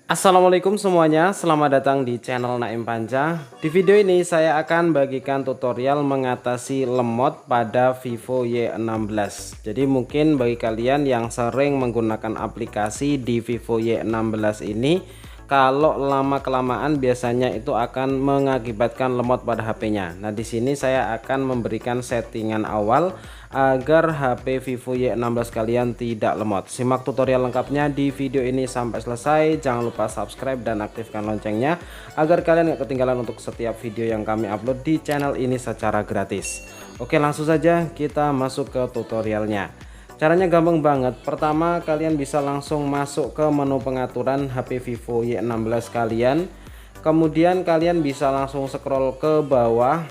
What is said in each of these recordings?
Assalamualaikum semuanya, selamat datang di channel Naim Panca. Di video ini saya akan bagikan tutorial mengatasi lemot pada Vivo Y16. Jadi mungkin bagi kalian yang sering menggunakan aplikasi di Vivo Y16 ini, kalau lama-kelamaan biasanya itu akan mengakibatkan lemot pada HP-nya. Nah, di sini saya akan memberikan settingan awal agar HP Vivo Y16 kalian tidak lemot. Simak tutorial lengkapnya di video ini sampai selesai. Jangan lupa subscribe dan aktifkan loncengnya agar kalian gak ketinggalan untuk setiap video yang kami upload di channel ini secara gratis. Oke, langsung saja kita masuk ke tutorialnya. Caranya gampang banget. Pertama, kalian bisa langsung masuk ke menu pengaturan HP Vivo Y16 kalian. Kemudian kalian bisa langsung scroll ke bawah.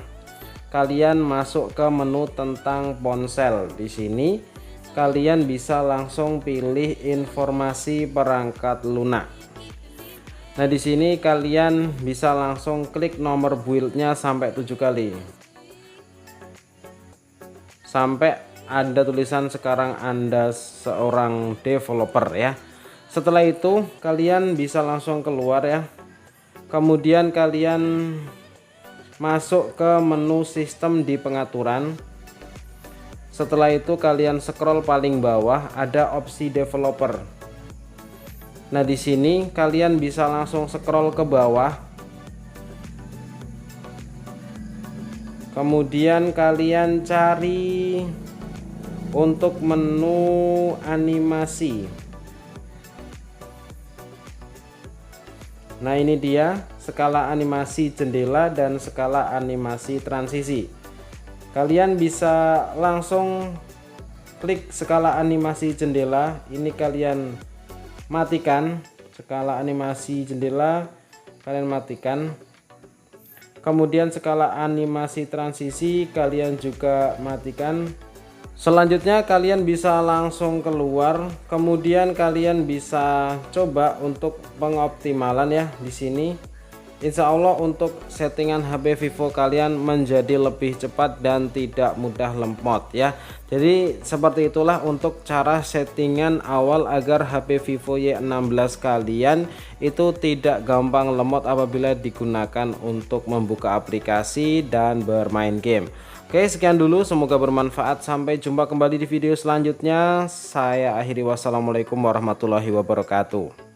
Kalian masuk ke menu tentang ponsel. Di sini kalian bisa langsung pilih informasi perangkat lunak. Nah, di sini kalian bisa langsung klik nomor build-nya sampai 7 kali. Sampai ada tulisan sekarang Anda seorang developer ya. Setelah itu kalian bisa langsung keluar ya. Kemudian kalian masuk ke menu sistem di pengaturan. Setelah itu kalian scroll paling bawah, ada opsi developer. Nah, di sini kalian bisa langsung scroll ke bawah. Kemudian kalian cari untuk menu animasi. Nah, ini dia skala animasi jendela dan skala animasi transisi. Kalian bisa langsung klik skala animasi jendela. Ini kalian matikan. Skala animasi jendela kalian matikan. Kemudian skala animasi transisi kalian juga matikan. Selanjutnya kalian bisa langsung keluar, kemudian kalian bisa coba untuk pengoptimalan ya di sini. Insya Allah untuk settingan HP Vivo kalian menjadi lebih cepat dan tidak mudah lemot ya. Jadi seperti itulah untuk cara settingan awal agar HP Vivo Y16 kalian itu tidak gampang lemot apabila digunakan untuk membuka aplikasi dan bermain game. Oke, sekian dulu, semoga bermanfaat. Sampai jumpa kembali di video selanjutnya. Saya akhiri, wassalamualaikum warahmatullahi wabarakatuh.